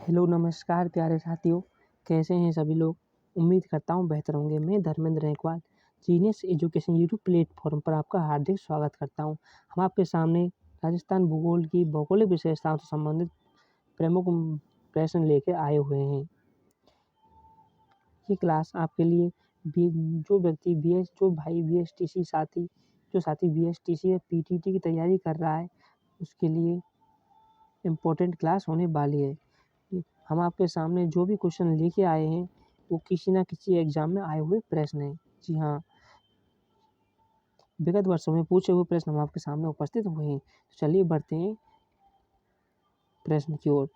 Hello नमस्कार प्यारे साथियों, कैसे हैं सभी लोग। उम्मीद करता हूँ बेहतर होंगे। मैं Dharmendra Rankwal genius education YouTube platform पर आपका हार्दिक स्वागत करता हूँ। हम आपके सामने राजस्थान भूगोल की भौगोलिक विशेषताओं से संबंधित प्रमुख प्रश्न लेकर आए हुए हैं। ये क्लास आपके लिए जो साथी BSTC या PTT की तैयारी कर रहा है, उसके लिए इम्पोर्टेंट क्लास होने वाली है। हम आपके सामने जो भी क्वेश्चन लेके आए हैं वो किसी न किसी एग्जाम में आए हुए प्रश्न हैं। जी हाँ, विगत वर्षों में पूछे हुए प्रश्न हम आपके सामने उपस्थित हुए हैं। तो चलिए बढ़ते हैं प्रश्न की ओर।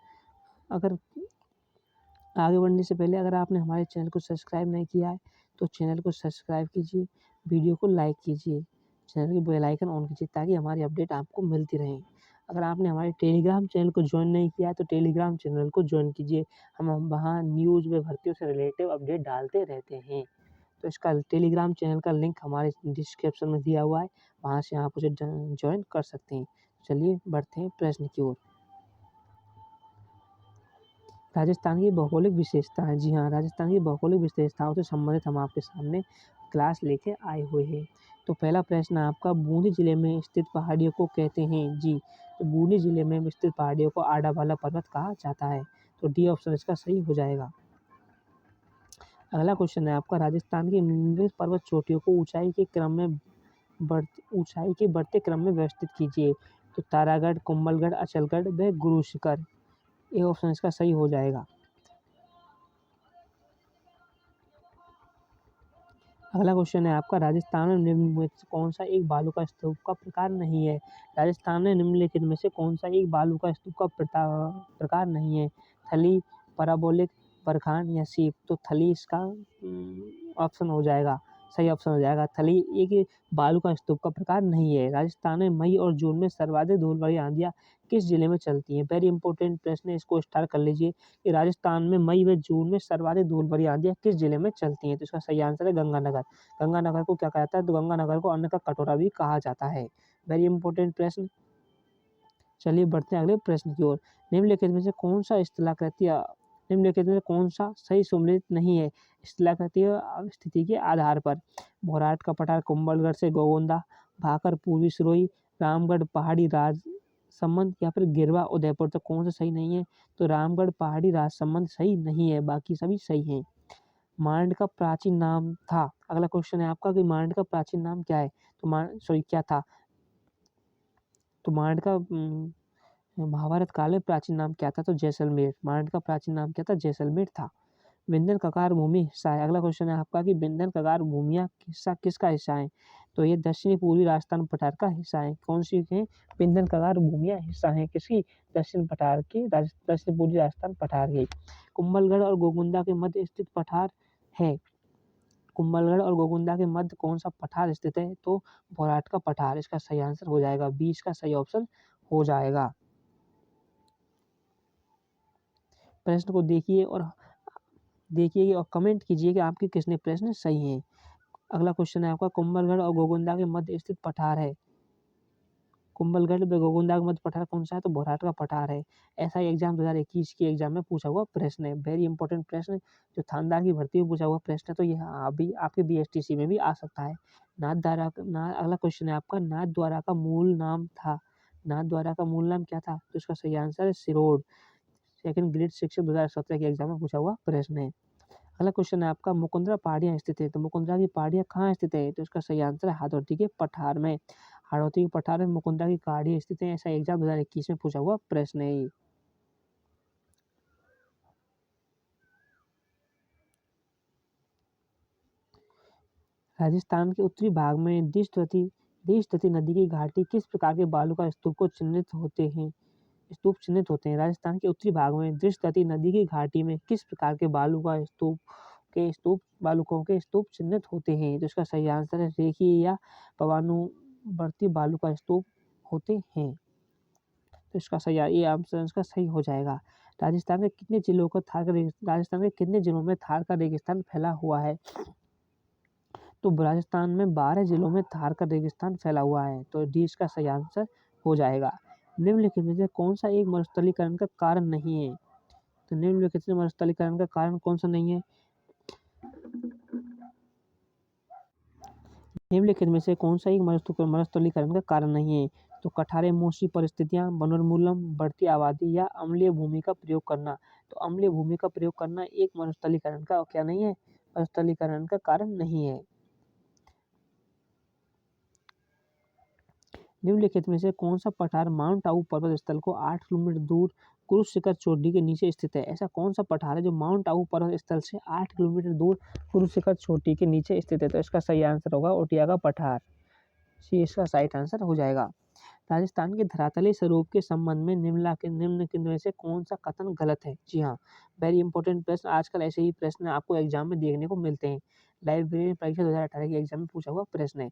अगर आगे बढ़ने से पहले अगर आपने हमारे चैनल को सब्सक्राइब नहीं किया है तो चैनल को सब्सक्राइब कीजिए, वीडियो को लाइक कीजिए, चैनल की बेल आइकन ऑन कीजिए ताकि हमारी अपडेट आपको मिलती रहे। अगर आपने हमारे टेलीग्राम चैनल को ज्वाइन नहीं किया है तो टेलीग्राम चैनल को ज्वाइन कीजिए। हम वहाँ न्यूज़ व भर्तियों से रिलेटिव अपडेट डालते रहते हैं। तो इसका टेलीग्राम चैनल का लिंक हमारे डिस्क्रिप्शन में दिया हुआ है, वहाँ से आप उसे ज्वाइन कर सकते हैं। चलिए बढ़ते हैं प्रश्न की ओर। राजस्थान की भौगोलिक विशेषताएं। जी हाँ, राजस्थान की भौगोलिक विशेषताओं से संबंधित हम आपके सामने क्लास लेके आए हुए हैं। तो पहला प्रश्न आपका, बूंदी जिले में स्थित पहाड़ियों को कहते हैं। जी, तो बूंदी जिले में स्थित पहाड़ियों को आडावाला पर्वत कहा जाता है। तो डी ऑप्शन इसका सही हो जाएगा। अगला क्वेश्चन है आपका, राजस्थान की निम्नलिखित पर्वत चोटियों को ऊंचाई के बढ़ते क्रम में व्यवस्थित कीजिए। तो तारागढ़, कुंभलगढ़, अचलगढ़ व गुरु शिखर। ए ऑप्शन इसका सही हो जाएगा। अगला क्वेश्चन है आपका, राजस्थान में निम्न में से कौन सा एक बालू का स्तूप का प्रकार नहीं है। राजस्थान में निम्नलिखित में से कौन सा एक बालू का स्तूप का प्रकार नहीं है। थली, पैराबोलिक, बरखान या सीप। तो थली इसका ऑप्शन हो जाएगा, सही ऑप्शन हो जाएगा। थली एक बालू का स्तूप का प्रकार नहीं है। राजस्थान में मई और जून में सर्वाधिक धूल भरी आंधियाँ किस जिले में चलती हैं। वेरी इंपॉर्टेंट प्रश्न है, इसको स्टार कर लीजिए कि राजस्थान में मई व जून में सर्वाधिक धूल भरी आंधियाँ किस जिले में चलती हैं। तो इसका सही आंसर है गंगानगर। गंगानगर को क्या कहा जाता है, तो गंगानगर को अन्न का कटोरा भी कहा जाता है। वेरी इंपॉर्टेंट प्रश्न। चलिए बढ़ते हैं अगले प्रश्न की ओर। निम्नलिखित में से कौन सा सही सुमेलित नहीं है स्थलाकृतिक स्थिति के आधार पर। भोराट का पठार कुंभलगढ़ से गोगोंदा, भाकर पूर्वी सिरोही, रामगढ़ पहाड़ी राज संबंध या फिर गिरवा उदयपुर। तो कौन सा सही नहीं है, तो रामगढ़ पहाड़ी राज संबंध सही नहीं है, बाकी सभी सही हैं। मांड का प्राचीन नाम था। अगला क्वेश्चन है आपका कि मांड का प्राचीन नाम क्या है। तो क्या था, तो मांड का महाभारत काल में प्राचीन नाम क्या था, तो जैसलमेर। मांड का प्राचीन नाम क्या था, जैसलमेर था। विंध्यन ककार भूमि हिस्सा है। अगला क्वेश्चन है आपका कि विंध्यन ककार भूमियाँ हिस्सा किसका हिस्सा है। तो ये दक्षिणी पूर्वी राजस्थान पठार का हिस्सा है। कौन सी है, विंध्यन ककार भूमियाँ हिस्सा है किसकी, दक्षिण पूर्वी राजस्थान पठार की। कुंभलगढ़ और गोगुंदा के मध्य स्थित पठार है। कुंभलगढ़ और गोगुंदा के मध्य कौन सा पठार स्थित है, तो भोराट का पठार। इसका सही आंसर हो जाएगा, 20 का सही ऑप्शन हो जाएगा। प्रश्न को देखिए और कमेंट कीजिए कि आपके कितने प्रश्न सही हैं। अगला क्वेश्चन है आपका, कुंभलगढ़ और गोगुंदा के मध्य स्थित पठार है। कुंभलगढ़ व गोगुंदा के मध्य पठार कौन सा है, तो भोराट का पठार है। ऐसा एग्जाम 2021 के एग्जाम में पूछा हुआ प्रश्न है। वेरी इंपॉर्टेंट प्रश्न, जो थानेदार की भर्ती में पूछा हुआ प्रश्न है, तो यह अभी आपके BSTC में भी आ सकता है। अगला क्वेश्चन है आपका, नाथ द्वारा का मूल नाम था। नाथ द्वारा का मूल नाम क्या था, तो इसका सही आंसर है सिरोड। सेकंड ग्रेड शिक्षक 2017 के एग्जाम में पूछा हुआ प्रश्न है। अगला क्वेश्चन है आपका, मुकुंदरा पहाड़ियाँ स्थित है। तो मुकुंदरा की पहाड़ियाँ कहाँ स्थित है, तो इसका सही आंसर है हाड़ौती के पठार में। हाड़ौती के पठार में मुकुंदरा की पहाड़ियाँ स्थित है। ऐसा एग्जाम 2021 में पूछा हुआ प्रश्न है। राजस्थान के उत्तरी भाग में दृष्टवती नदी की घाटी किस प्रकार के बालू का स्तूप चिन्हित होते हैं। राजस्थान के उत्तरी भाग में दृष्टवती नदी की घाटी में किस प्रकार के बालुकों के स्तूप चिन्हित होते हैं। तो इसका सही आंसर है रेखीय या पवानुवर्ती बालू का स्तूप होते हैं। तो इसका सही आंसर इसका सही हो जाएगा। राजस्थान के कितने जिलों में थार का रेगिस्तान फैला हुआ है। तो राजस्थान में 12 जिलों में थार का रेगिस्तान फैला हुआ है। तो डी इसका सही आंसर हो जाएगा। निम्नलिखित में से कौन सा एक मरुस्थलीकरण का कारण नहीं है। तो निम्नलिखित में मरुस्थलीकरण का कारण कौन सा नहीं है? निम्नलिखित में से कौन सा एक मरुस्थलीकरण का कारण नहीं है? तो कठारे मौसमी परिस्थितियां, वनोन्मूलन, बढ़ती आबादी या अम्लीय भूमि का प्रयोग करना। तो अम्लीय भूमि का प्रयोग करना एक मरुस्थलीकरण का क्या नहीं है? मरुस्थलीकरण का कारण नहीं है। निम्नलिखित में से कौन सा पठार माउंट आबू पर्वत स्थल को 8 किलोमीटर दूर कुरुश शिखर चोटी के नीचे स्थित है? ऐसा कौन सा पठार है जो माउंट आबू पर्वत स्थल से 8 किलोमीटर दूर कुरुश शिखर चोटी के नीचे स्थित है? तो इसका सही आंसर होगा ओटिया का पठार। सी इसका सही आंसर हो जाएगा। राजस्थान के धरातलीय स्वरूप के संबंध में निम्नलिखित में से कौन सा कथन गलत है? जी हाँ, वेरी इंपॉर्टेंट प्रश्न। आजकल ऐसे ही प्रश्न आपको एग्जाम में देखने को मिलते हैं। लाइब्रेरी परीक्षा 2018 के एग्जाम में पूछा हुआ प्रश्न है।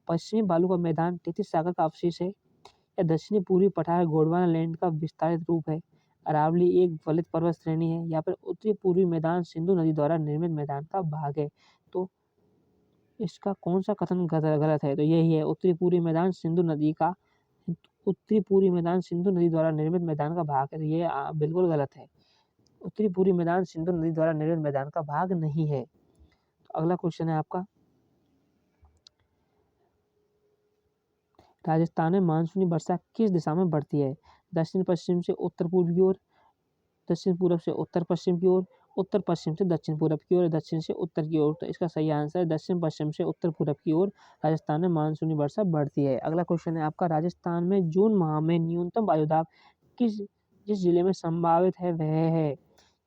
पश्चिमी बालू का मैदान तेतीस सागर का अवशेष है या दक्षिणी पूर्वी पठार गोंडवाना लैंड का विस्तारित रूप है? अरावली एक फलित पर्वत श्रेणी है या फिर उत्तरी पूर्वी मैदान सिंधु नदी द्वारा निर्मित मैदान का भाग है? तो इसका कौन सा कथन गलत है? तो यही है, उत्तरी पूर्वी मैदान सिंधु नदी द्वारा निर्मित मैदान का भाग है। तो ये बिल्कुल गलत है। उत्तरी पूर्वी मैदान सिंधु नदी द्वारा निर्मित मैदान का भाग नहीं है। तो अगला क्वेश्चन है आपका, राजस्थान में मानसूनी वर्षा किस दिशा में बढ़ती है? दक्षिण पश्चिम से उत्तर पूर्व की ओर, दक्षिण पूर्व से उत्तर पश्चिम की ओर, उत्तर पश्चिम से दक्षिण पूर्व की ओर, दक्षिण से उत्तर की ओर। तो इसका सही आंसर है दक्षिण पश्चिम से उत्तर पूर्व की ओर राजस्थान में मानसूनी वर्षा बढ़ती है। अगला क्वेश्चन है आपका, राजस्थान में जून माह में न्यूनतम वायुदाब जिस जिले में संभावित है वह है?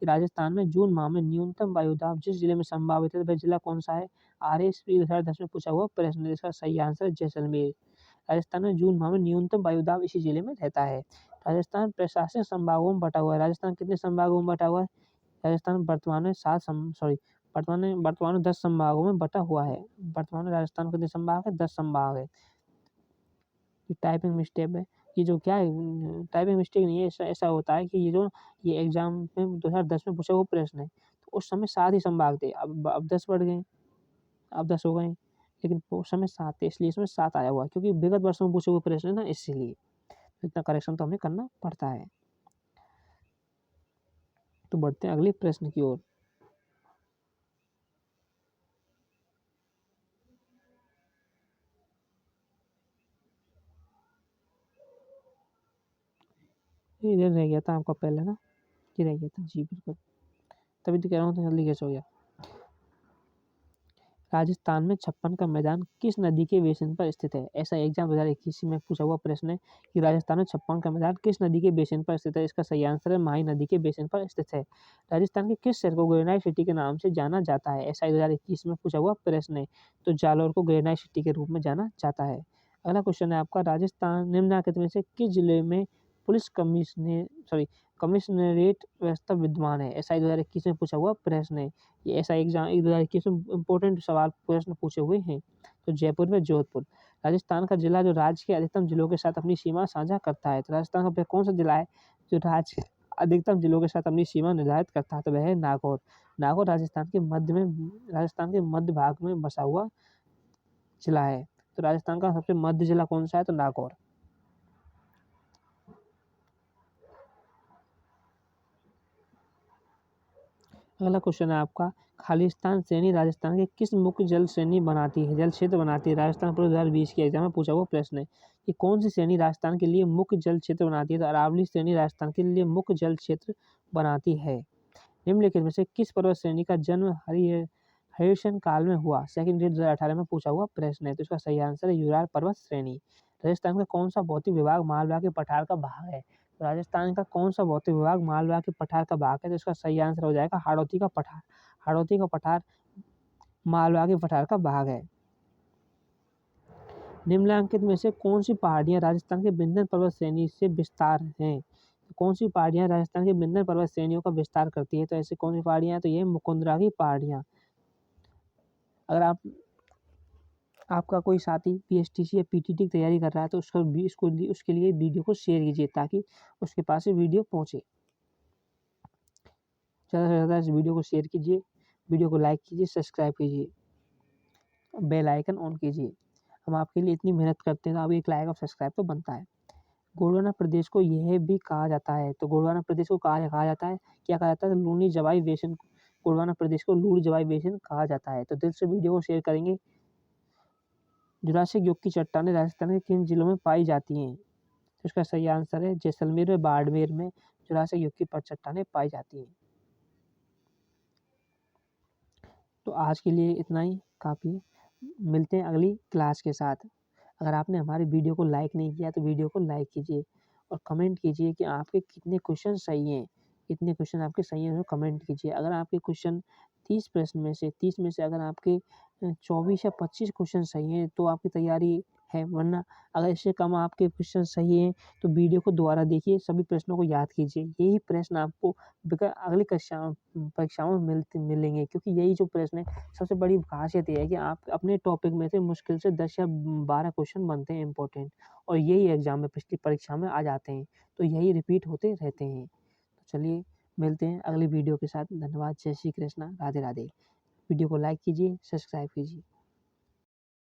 राजस्थान में जून माह में न्यूनतम वायुदाब जिस जिले में संभावित है वह जिला कौन सा है? RSP 2010 में पूछा हुआ प्रश्न। इसका सही आंसर है जैसलमेर। राजस्थान में जून माह में न्यूनतम वायुदाब इसी जिले में रहता है। राजस्थान प्रशासनिक संभागों में बटा हुआ है। राजस्थान कितने संभागों में बटा हुआ है? राजस्थान वर्तमान में 10 संभागों में बटा हुआ है। वर्तमान में राजस्थान कितने संभाग है? 10 संभाग है। ये टाइपिंग मिस्टेक है। ये जो क्या है, टाइपिंग मिस्टेक नहीं है, ऐसा होता है कि ये एग्जाम में 2010 में पूछा हुआ प्रश्न है। तो उस समय 7 ही संभाग थे, अब 10 बढ़ गए, अब 10 हो गए, लेकिन उस समय 7 थे, इसलिए इसमें 7 आया हुआ है, क्योंकि विगत वर्षों में पूछे हुए प्रश्न है ना, इसीलिए इतना करेक्शन तो हमें करना पड़ता है। तो बढ़ते हैं अगले प्रश्न की ओर। इधर रह गया था आपका पहले ना, ये रह गया था जी, बिल्कुल, तभी तो कह रहा हूँ तो जल्दी कैसे हो गया। राजस्थान में छप्पन का मैदान किस नदी के बेसिन पर स्थित है? ऐसा एग्जाम 2021 में पूछा हुआ प्रश्न है कि राजस्थान में छप्पन का मैदान किस नदी के बेसिन पर स्थित है? इसका सही आंसर है माही नदी के बेसिन पर स्थित है। राजस्थान के किस शहर को ग्रेनाइट सिटी के नाम से जाना जाता है? ऐसा 2021 में पूछा हुआ प्रश्न है। तो जालौर को ग्रेनाइट सिटी के रूप में जाना जाता है। अगला क्वेश्चन है आपका, राजस्थान निम्नलिखित में से किस जिले में पुलिस कमिश्नरेट व्यवस्था विद्यमान है? ऐसा 2021 में पूछा हुआ प्रश्न है। ये ऐसा एग्जाम 2021 में इंपॉर्टेंट सवाल प्रश्न पूछे हुए हैं। तो जयपुर में जोधपुर। राजस्थान का जिला जो राज्य के अधिकतम जिलों के साथ अपनी सीमा साझा करता है, तो राजस्थान का कौन सा जिला है जो राज्य के अधिकतम जिलों के साथ अपनी सीमा निर्धारित करता है? तो वह है नागौर। नागौर राजस्थान के मध्य भाग में बसा हुआ जिला है। तो राजस्थान का सबसे मध्य जिला कौन सा है? तो नागौर। अगला क्वेश्चन है आपका, खालिस्तान श्रेणी राजस्थान के किस मुख्य जल क्षेत्र बनाती है? राजस्थान पुलिस 2020 के एग्जाम में पूछा हुआ प्रश्न है कि कौन सी श्रेणी राजस्थान के लिए मुख्य जल क्षेत्र बनाती है? तो अरावली श्रेणी राजस्थान के लिए मुख्य जल क्षेत्र बनाती है। निम्नलिखित में से किस पर्वत श्रेणी का जन्म हरिशन काल में हुआ? सेकंड ग्रेड 2018 में पूछा हुआ प्रश्न है। तो इसका सही आंसर है यूराल पर्वत श्रेणी। राजस्थान का कौन सा भौतिक विभाग मालवा के पठार का भाग है? राजस्थान का कौन सा भौतिक विभाग मालवा के पठार का भाग है? तो इसका सही आंसर हो जाएगा हाड़ौती का पठार। हाड़ौती का पठार मालवा के पठार का भाग है। निम्नलिखित में से कौन सी पहाड़ियां राजस्थान के विंध्य पर्वत श्रेणी से विस्तार हैं? तो कौन सी पहाड़ियां राजस्थान के विंध्य पर्वत श्रेणियों का विस्तार करती है? तो ऐसी कौन सी पहाड़ियां हैं? तो ये मुकुंदरा की पहाड़ियां। अगर आपका कोई साथी PSTC या PTT की तैयारी कर रहा है तो उसके लिए वीडियो को शेयर कीजिए ताकि उसके पास ये वीडियो पहुंचे। ज़्यादा से ज़्यादा इस वीडियो को शेयर कीजिए, वीडियो को लाइक कीजिए, सब्सक्राइब कीजिए, बेल आइकन ऑन कीजिए। हम आपके लिए इतनी मेहनत करते हैं तो अब एक लाइक और सब्सक्राइब तो बनता है। गोंडवाना प्रदेश को यह भी कहा जाता है, तो गोंडवाना प्रदेश को कहा जाता है, क्या कहा जाता है? लूनी जवाई बेसिन, गोंडवाना प्रदेश को लूनी जवाई बेसिन कहा जाता है। तो दिल से वीडियो को शेयर करेंगे। जुरासिक युग की चट्टानें राजस्थान के किन जिलों में पाई जाती हैं? तो इसका सही आंसर है जैसलमेर व बाड़मेर में जुरासिक युग की चट्टानें पाई जाती हैं। तो आज के लिए इतना ही काफ़ी है। मिलते हैं अगली क्लास के साथ। अगर आपने हमारी वीडियो को लाइक नहीं किया तो वीडियो को लाइक कीजिए और कमेंट कीजिए कि आपके कितने क्वेश्चन सही हैं। कितने क्वेश्चन आपके सही हैं, कमेंट कीजिए। अगर आपके क्वेश्चन 30 में से अगर आपके 24 या 25 क्वेश्चन सही हैं तो आपकी तैयारी है, वरना अगर इससे कम आपके क्वेश्चन सही हैं तो वीडियो को दोबारा देखिए, सभी प्रश्नों को याद कीजिए। यही प्रश्न आपको अगली परीक्षाओं में मिलेंगे, क्योंकि यही जो प्रश्न है, सबसे बड़ी खासियत ये है कि आप अपने टॉपिक में से मुश्किल से 10 या 12 क्वेश्चन बनते हैं इम्पोर्टेंट, और यही एग्जाम में पिछली परीक्षा में आ जाते हैं, तो यही रिपीट होते रहते हैं। तो चलिए मिलते हैं अगली वीडियो के साथ। धन्यवाद। जय श्री कृष्णा। राधे राधे। वीडियो को लाइक कीजिए, सब्सक्राइब कीजिए।